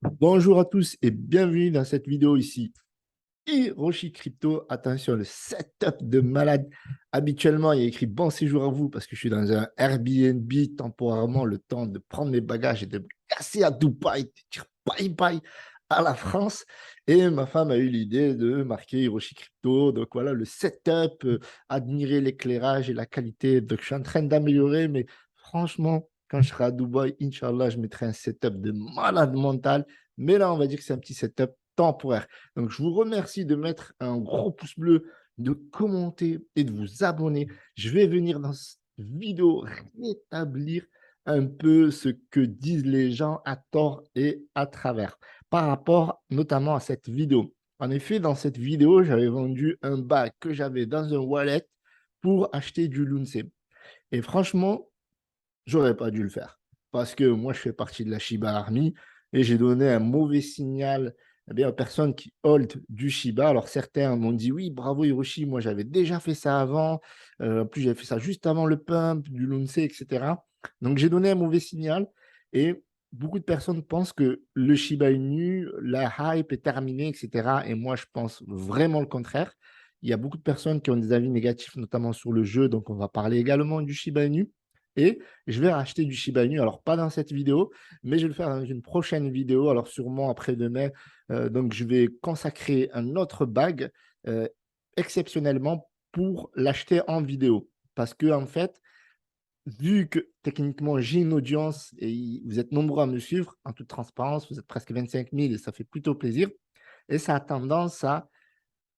Bonjour à tous et bienvenue dans cette vidéo ici. Hiroshi Crypto, attention, le setup de malade. Habituellement, il y a écrit bon séjour à vous parce que je suis dans un Airbnb temporairement, le temps de prendre mes bagages et de me casser à Dubaï, de dire bye bye à la France. Et ma femme a eu l'idée de marquer Hiroshi Crypto. Donc voilà, le setup, admirer l'éclairage et la qualité. Donc je suis en train d'améliorer, mais franchement, quand je serai à Dubaï, Inch'Allah, je mettrai un setup de malade mental. Mais là, on va dire que c'est un petit setup temporaire. Donc, je vous remercie de mettre un gros pouce bleu, de commenter et de vous abonner. Je vais venir dans cette vidéo rétablir un peu ce que disent les gens à tort et à travers par rapport notamment à cette vidéo. En effet, dans cette vidéo, j'avais vendu un bac que j'avais dans un wallet pour acheter du Lunce. Et franchement, j'aurais pas dû le faire parce que moi, je fais partie de la Shiba Army et j'ai donné un mauvais signal aux personnes qui hold du Shiba. Alors, certains m'ont dit oui, bravo Hiroshi, moi j'avais déjà fait ça avant. En plus, j'avais fait ça juste avant le pump, du Lunce, etc. Donc, j'ai donné un mauvais signal et beaucoup de personnes pensent que le Shiba Inu, la hype est terminée, etc. Et moi, je pense vraiment le contraire. Il y a beaucoup de personnes qui ont des avis négatifs, notamment sur le jeu. Donc, on va parler également du Shiba Inu. Et je vais racheter du Shiba Inu. Alors, pas dans cette vidéo, mais je vais le faire dans une prochaine vidéo. Alors, sûrement après-demain. Donc, je vais consacrer un autre bag euh, exceptionnellement pour l'acheter en vidéo. Parce que, en fait, vu que techniquement j'ai une audience et vous êtes nombreux à me suivre, en toute transparence, vous êtes presque 25 000 et ça fait plutôt plaisir. Et ça a tendance à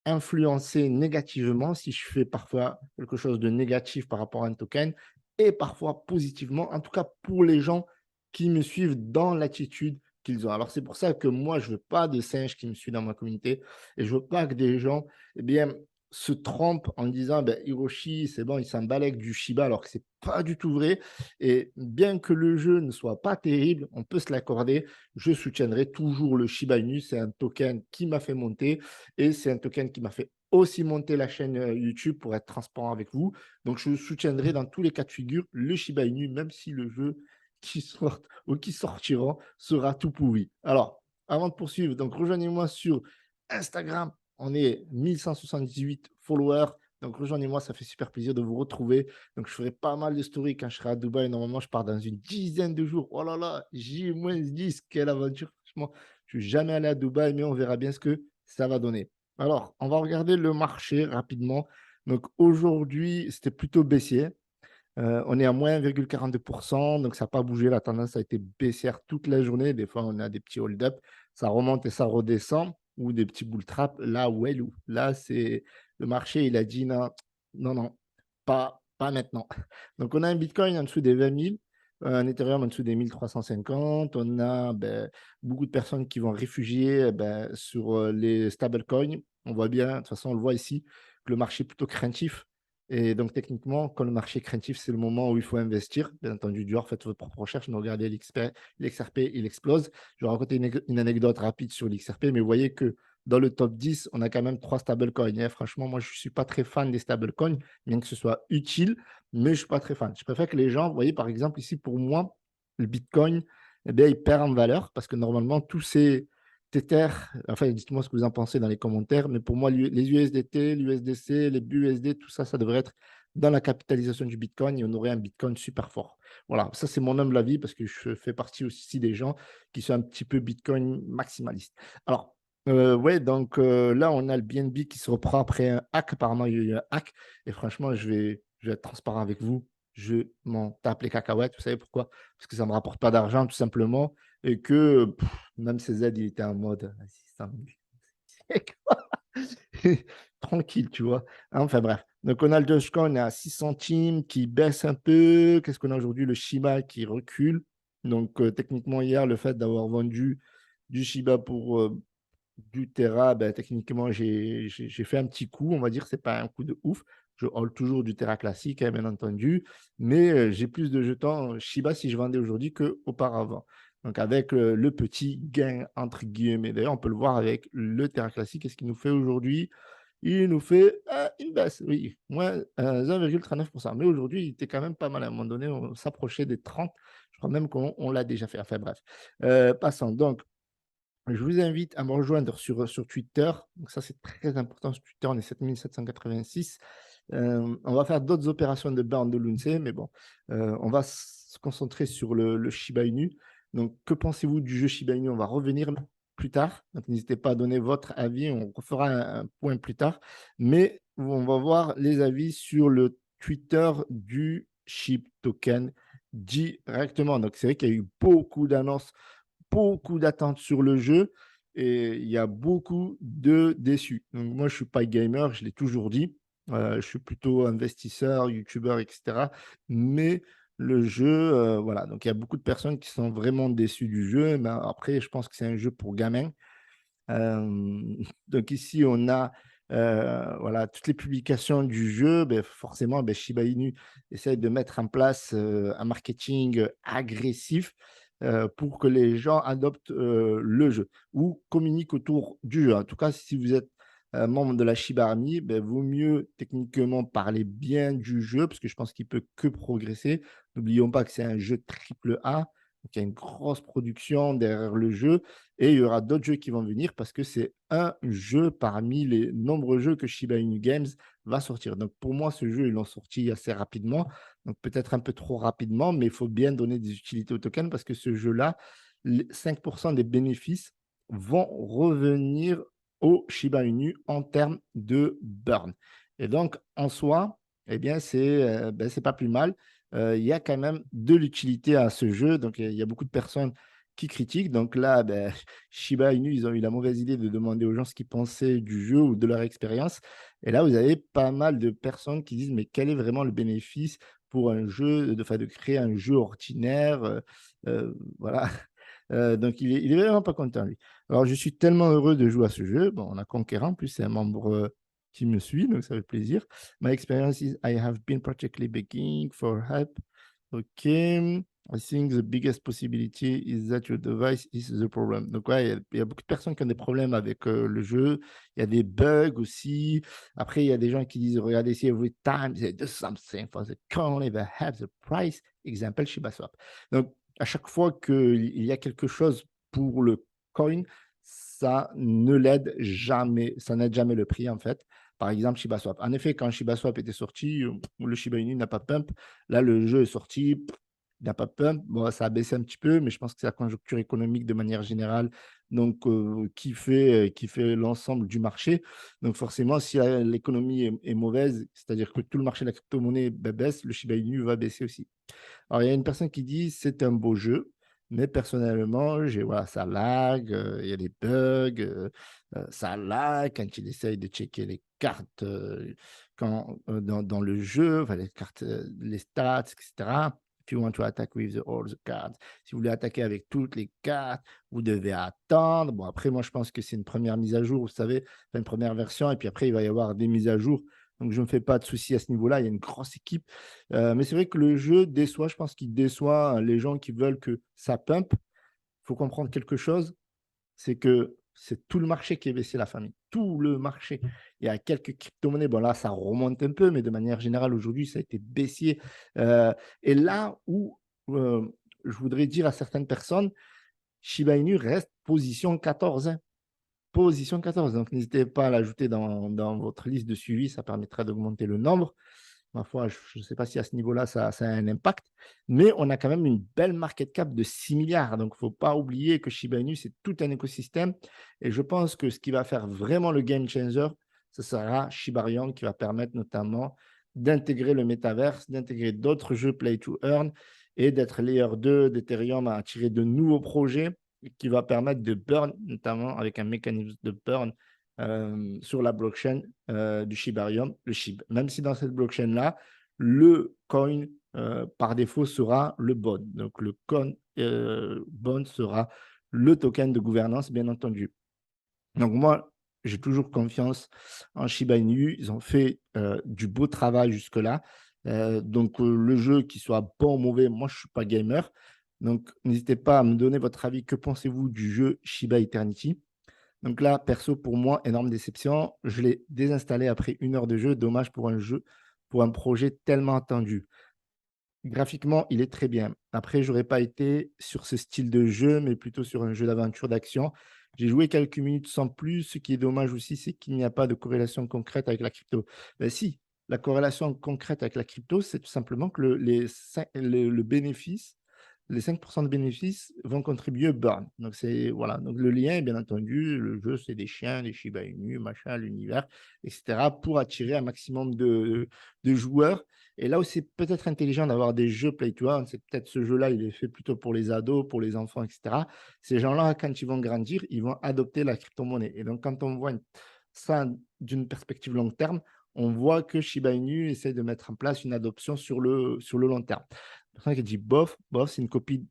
influencer négativement si je fais parfois quelque chose de négatif par rapport à un token et parfois positivement, en tout cas pour les gens qui me suivent dans l'attitude qu'ils ont. Alors c'est pour ça que moi, je ne veux pas de singes qui me suivent dans ma communauté et je ne veux pas que des gens se trompent en disant Hiroshi, c'est bon, il s'emballe avec du Shiba alors que c'est pas du tout vrai. Et bien que le jeu ne soit pas terrible, on peut se l'accorder. Je soutiendrai toujours le Shiba Inu. C'est un token qui m'a fait monter et c'est un token qui m'a fait aussi monter la chaîne YouTube pour être transparent avec vous. Donc, je soutiendrai dans tous les cas de figure le Shiba Inu, même si le jeu qui sort ou qui sortira sera tout pourri. Alors, avant de poursuivre, donc rejoignez-moi sur Instagram. On est 1178 followers. Donc, rejoignez-moi, ça fait super plaisir de vous retrouver. Donc, je ferai pas mal de stories quand je serai à Dubaï. Normalement, je pars dans une dizaine de jours. Oh là là, J-10, quelle aventure. Franchement, je suis jamais allé à Dubaï, mais on verra bien ce que ça va donner. Alors, on va regarder le marché rapidement. Donc, aujourd'hui, c'était plutôt baissier. On est à moins 1,42%, donc ça n'a pas bougé. La tendance a été baissière toute la journée. Des fois, on a des petits hold-up, ça remonte et ça redescend, ou des petits bull traps. Là, où là, c'est le marché, il a dit non, non, non, pas maintenant. Donc, on a un Bitcoin en dessous des 20 000, un Ethereum en dessous des 1350. On a beaucoup de personnes qui vont réfugier sur les stablecoins. On voit bien, de toute façon, on le voit ici, que le marché est plutôt craintif. Et donc, techniquement, quand le marché est craintif, c'est le moment où il faut investir. Bien entendu, du faites votre propre recherche. Ne regardez l'XRP, il explose. Je vais raconter une anecdote rapide sur l'XRP, mais vous voyez que dans le top 10, on a quand même 3 stablecoins. Et franchement, moi, je ne suis pas très fan des stablecoins, bien que ce soit utile, mais je ne suis pas très fan. Je préfère que les gens, vous voyez, par exemple, ici, pour moi, le Bitcoin, il perd en valeur parce que normalement, tous ces Tether, enfin, dites-moi ce que vous en pensez dans les commentaires, mais pour moi, les USDT, l'USDC, les BUSD, tout ça, ça devrait être dans la capitalisation du Bitcoin et on aurait un Bitcoin super fort. Voilà, ça c'est mon humble avis parce que je fais partie aussi des gens qui sont un petit peu Bitcoin maximalistes. Alors, ouais, donc là, on a le BNB qui se reprend après un hack. Apparemment, il y a eu un hack et franchement, je vais être transparent avec vous. Je m'en tape les cacahuètes. Vous savez pourquoi? Parce que ça ne me rapporte pas d'argent, tout simplement. Et que même CZ, il était en mode, vas-y, ça tranquille, tu vois. Enfin bref. Donc, on a le Dogecoin à 6 centimes qui baisse un peu. Qu'est-ce qu'on a aujourd'hui? Le Shiba qui recule. Donc, techniquement, hier, le fait d'avoir vendu du Shiba pour du Terra, techniquement, j'ai fait un petit coup. On va dire que ce n'est pas un coup de ouf. Je hold toujours du Terra classique, hein, bien entendu. Mais j'ai plus de jetons Shiba si je vendais aujourd'hui qu'auparavant. Donc, avec le petit gain, entre guillemets. D'ailleurs, on peut le voir avec le Terra classique. Qu'est-ce qu'il nous fait aujourd'hui? Il nous fait une baisse, oui, moins 1,39%. Mais aujourd'hui, il était quand même pas mal. À un moment donné, on s'approchait des 30. Je crois même qu'on l'a déjà fait. Enfin bref. Passons. Donc, Je vous invite à me rejoindre sur Twitter. Donc ça, c'est très important sur Twitter, on est 7786. On va faire d'autres opérations de burn de l'UNCE, mais bon, on va se concentrer sur le Shiba Inu. Donc, que pensez-vous du jeu Shiba Inu? On va revenir plus tard. Donc, n'hésitez pas à donner votre avis. On refera un point plus tard. Mais on va voir les avis sur le Twitter du SHIB token directement. Donc, c'est vrai qu'il y a eu beaucoup d'annonces, beaucoup d'attentes sur le jeu et il y a beaucoup de déçus. Donc moi, je ne suis pas gamer, je l'ai toujours dit. Je suis plutôt investisseur, youtubeur, etc. Mais le jeu, voilà. Donc il y a beaucoup de personnes qui sont vraiment déçues du jeu. Mais après, je pense que c'est un jeu pour gamins. Donc ici, on a voilà, toutes les publications du jeu. Ben, forcément, ben, Shiba Inu essaye de mettre en place un marketing agressif pour que les gens adoptent le jeu ou communiquent autour du jeu. En tout cas, si vous êtes membre de la Shiba Army, ben, vaut mieux techniquement parler bien du jeu parce que je pense qu'il peut que progresser. N'oublions pas que c'est un jeu triple A. Donc, il y a une grosse production derrière le jeu et il y aura d'autres jeux qui vont venir parce que c'est un jeu parmi les nombreux jeux que Shiba Inu Games va sortir. Donc pour moi, ce jeu, ils l'ont sorti assez rapidement, donc peut-être un peu trop rapidement, mais il faut bien donner des utilités au token parce que ce jeu-là, 5% des bénéfices vont revenir au Shiba Inu en termes de burn. Et donc, en soi, eh bien, c'est pas plus mal. Il y a quand même de l'utilité à ce jeu. Donc, il y a beaucoup de personnes qui critiquent. Donc là, ben, Shiba Inu, ils ont eu la mauvaise idée de demander aux gens ce qu'ils pensaient du jeu ou de leur expérience. Et là, vous avez pas mal de personnes qui disent, mais quel est vraiment le bénéfice pour un jeu, de créer un jeu ordinaire voilà. Donc, il est vraiment pas content, lui. Alors, je suis tellement heureux de jouer à ce jeu. Bon, on a Conquérant, en plus, c'est un membre qui me suit, donc ça fait plaisir. My experience is I have been particularly begging for help. OK. I think the biggest possibility is that your device is the problem. Donc, ouais, il y a beaucoup de personnes qui ont des problèmes avec le jeu. Il y a des bugs aussi. Après, il y a des gens qui disent, regardez, si every time they do something for the coin, they have the price. Example, ShibaSwap. Donc, à chaque fois qu'il y a quelque chose pour le coin, ça ne l'aide jamais. Ça n'aide jamais le prix, en fait. Par exemple, ShibaSwap. En effet, quand ShibaSwap était sorti, le Shiba Inu n'a pas pump. Là, le jeu est sorti, il n'a pas pump. Bon, ça a baissé un petit peu, mais je pense que c'est la conjoncture économique de manière générale donc, qui fait l'ensemble du marché. Donc, forcément, si l'économie est mauvaise, c'est-à-dire que tout le marché de la crypto-monnaie baisse, le Shiba Inu va baisser aussi. Alors, il y a une personne qui dit c'est un beau jeu, mais personnellement, voilà, ça lag, il y a des bugs, ça lag quand il essaye de checker les cartes dans le jeu, enfin, les cartes, les stats, etc. If you want to attack with all the cards, si vous voulez attaquer avec toutes les cartes, vous devez attendre. Bon, après, moi, je pense que c'est une première mise à jour, vous savez, enfin, une première version, et puis après, il va y avoir des mises à jour. Donc, je ne me fais pas de soucis à ce niveau-là. Il y a une grosse équipe. Mais c'est vrai que le jeu déçoit, je pense qu'il déçoit les gens qui veulent que ça pump. Il faut comprendre quelque chose, c'est que c'est tout le marché qui est baissé, la famille. Tout le marché. Il y a quelques crypto-monnaies. Bon, là, ça remonte un peu, mais de manière générale, aujourd'hui, ça a été baissier. Et là où je voudrais dire à certaines personnes, Shiba Inu reste position 14. Hein. Position 14. Donc, n'hésitez pas à l'ajouter dans votre liste de suivi. Ça permettra d'augmenter le nombre. Ma foi, je ne sais pas si à ce niveau-là, ça a un impact, mais on a quand même une belle market cap de 6 milliards. Donc, il ne faut pas oublier que Shiba Inu, c'est tout un écosystème. Et je pense que ce qui va faire vraiment le game changer, ce sera Shibarium qui va permettre notamment d'intégrer le métaverse, d'intégrer d'autres jeux play to earn et d'être layer 2 d'Ethereum à attirer de nouveaux projets qui va permettre de burn, notamment avec un mécanisme de burn sur la blockchain du Shibarium, le SHIB. Même si dans cette blockchain-là, le coin par défaut sera le bond. Donc le coin bond sera le token de gouvernance, bien entendu. Donc moi, j'ai toujours confiance en Shiba Inu. Ils ont fait du beau travail jusque-là. Donc le jeu, qu'il soit bon ou mauvais, moi je ne suis pas gamer. Donc n'hésitez pas à me donner votre avis. Que pensez-vous du jeu Shiba Eternity? Donc là, perso, pour moi, énorme déception. Je l'ai désinstallé après 1 heure de jeu. Dommage pour un jeu, pour un projet tellement attendu. Graphiquement, il est très bien. Après, j'aurais pas été sur ce style de jeu, mais plutôt sur un jeu d'aventure, d'action. J'ai joué quelques minutes sans plus. Ce qui est dommage aussi, c'est qu'il n'y a pas de corrélation concrète avec la crypto. Ben si, la corrélation concrète avec la crypto, c'est tout simplement que le bénéfice, les 5% de bénéfices vont contribuer au burn. Donc, voilà. Donc, le lien, bien entendu, le jeu, c'est des chiens, des Shiba Inu, machin, l'univers, etc., pour attirer un maximum de joueurs. Et là où c'est peut-être intelligent d'avoir des jeux play to earn, c'est peut-être ce jeu-là, il est fait plutôt pour les ados, pour les enfants, etc. Ces gens-là, quand ils vont grandir, ils vont adopter la crypto-monnaie. Et donc, quand on voit ça d'une perspective long terme, on voit que Shiba Inu essaie de mettre en place une adoption sur le long terme. La personne qui dit bof, bof, c'est une copie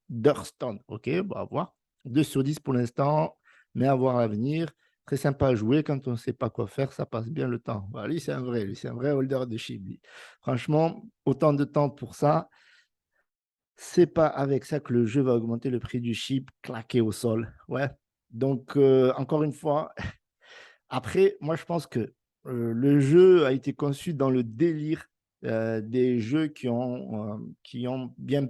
d'Hearthstone. Ok, bon, à voir. 2 sur 10 pour l'instant, mais à voir à l'avenir. Très sympa à jouer. Quand on ne sait pas quoi faire, ça passe bien le temps. Voilà, lui, c'est un vrai holder de SHIB. Franchement, autant de temps pour ça. C'est pas avec ça que le jeu va augmenter le prix du SHIB claqué au sol. Ouais. Donc, encore une fois, après, moi, je pense que le jeu a été conçu dans le délire des jeux qui ont bien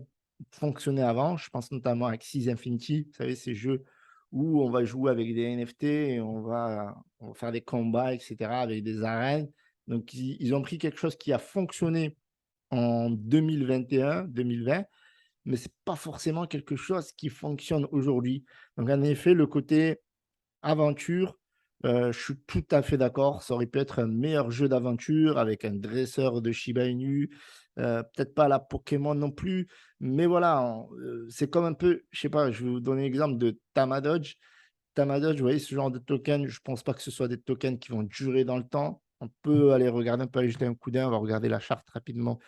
fonctionné avant. Je pense notamment à Axie Infinity, vous savez, ces jeux où on va jouer avec des NFT et on va faire des combats, etc., avec des arènes. Donc, ils ont pris quelque chose qui a fonctionné en 2021, 2020, mais ce n'est pas forcément quelque chose qui fonctionne aujourd'hui. Donc, en effet, le côté aventure, je suis tout à fait d'accord. Ça aurait pu être un meilleur jeu d'aventure avec un dresseur de Shiba Inu, peut-être pas la Pokémon non plus, mais voilà, c'est comme un peu, je sais pas, je vais vous donner l'exemple de Tamadodge. Tamadodge, vous voyez, ce genre de token, je pense pas que ce soit des tokens qui vont durer dans le temps. On peut aller regarder, on peut aller jeter un coup d'œil, on va regarder la charte rapidement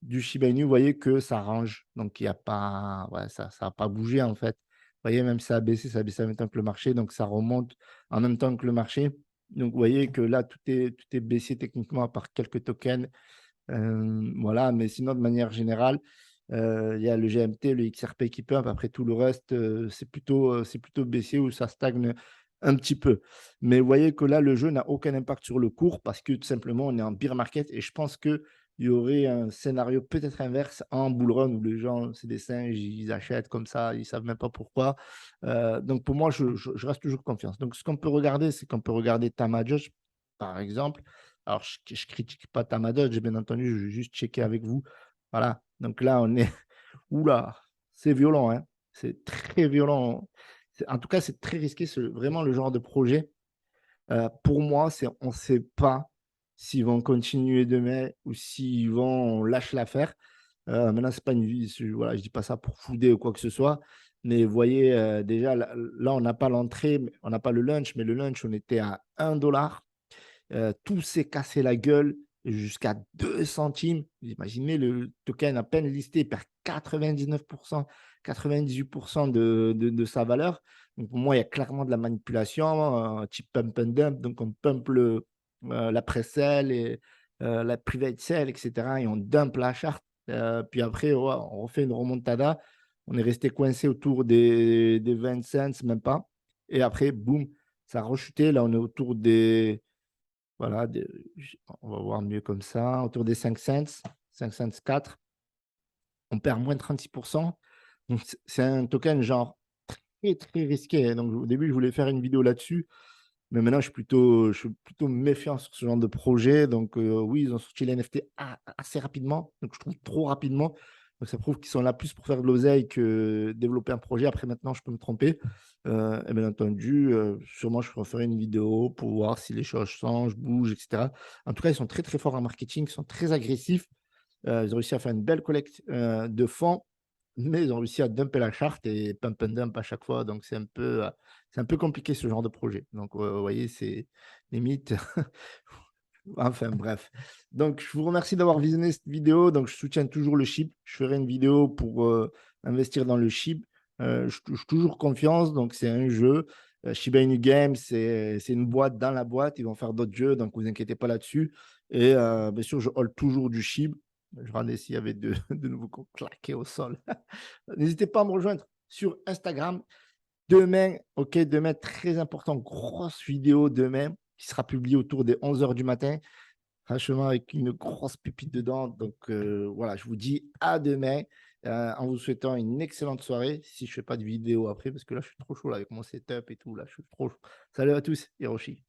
du Shiba Inu, vous voyez que ça range. Donc, il y a pas, ouais, ça a pas bougé en fait. Vous voyez, même ça a baissé en même temps que le marché, donc ça remonte en même temps que le marché. Donc, vous voyez que là, tout est baissé techniquement à part quelques tokens. Voilà, mais sinon, de manière générale, il y a le GMT, le XRP qui pump. Après tout le reste, c'est plutôt baissier ou ça stagne un petit peu. Mais vous voyez que là, le jeu n'a aucun impact sur le cours parce que tout simplement, on est en bear market et je pense qu'il y aurait un scénario peut-être inverse en bull run où les gens, c'est des singes, ils achètent comme ça, ils ne savent même pas pourquoi. Donc pour moi, je reste toujours confiance. Donc ce qu'on peut regarder, c'est qu'on peut regarder Tamadodge, par exemple. Alors, je ne critique pas Tamadodge, bien entendu, je vais juste checker avec vous. Voilà, donc là, on est. Oula, c'est violent, hein. C'est très violent. En tout cas, c'est très risqué. C'est vraiment le genre de projet. Pour moi, on ne sait pas s'ils vont continuer demain ou s'ils vont lâcher l'affaire. Maintenant, c'est pas une vie. Voilà, je ne dis pas ça pour fouder ou quoi que ce soit. Mais vous voyez, déjà, là on n'a pas l'entrée, on n'a pas le lunch, mais le lunch, on était à 1 $. Tout s'est cassé la gueule jusqu'à 2 centimes. Vous imaginez, le token à peine listé perd 99%, 98% de sa valeur. Donc, pour moi, il y a clairement de la manipulation, type pump and dump. Donc, on pump la pré-sell et la private sell, etc. Et on dump la charte. Puis après, ouais, on refait une remontada. On est resté coincé autour des 20 cents, même pas. Et après, boum, ça a rechuté. Là, on est autour des voilà, on va voir mieux comme ça, autour des 5 cents, 5 cents 4, on perd moins de 36%. Donc, c'est un token genre très, très risqué. Donc, au début, je voulais faire une vidéo là-dessus, mais maintenant, je suis plutôt méfiant sur ce genre de projet. Donc, oui, ils ont sorti les NFT assez rapidement, donc je trouve trop rapidement. Donc, ça prouve qu'ils sont là plus pour faire de l'oseille que développer un projet. Après, maintenant, je peux me tromper. Et bien entendu, sûrement, je ferai une vidéo pour voir si les choses changent, bougent, etc. En tout cas, ils sont très, très forts en marketing, ils sont très agressifs. Ils ont réussi à faire une belle collecte de fonds, mais ils ont réussi à dumper la charte et pump and dump à chaque fois. Donc, c'est un peu compliqué ce genre de projet. Donc, vous voyez, c'est limite. Enfin, bref. Donc, je vous remercie d'avoir visionné cette vidéo. Donc, je soutiens toujours le SHIB. Je ferai une vidéo pour investir dans le SHIB. Je touche toujours confiance. Donc, c'est un jeu. Shiba Inu Games, c'est une boîte dans la boîte. Ils vont faire d'autres jeux. Donc, vous inquiétez pas là-dessus. Et bien sûr, je hold toujours du SHIB. Je regardais s'il y avait de nouveaux claqués au sol. N'hésitez pas à me rejoindre sur Instagram. Demain, ok, demain, très important, grosse vidéo demain qui sera publiée autour des 11 h du matin. Franchement, avec une grosse pépite dedans. Donc voilà, je vous dis à demain. en vous souhaitant une excellente soirée. Si je ne fais pas de vidéo après, parce que là, je suis trop chaud là, avec mon setup et tout. Là, je suis trop chaud. Salut à tous, Hiroshi.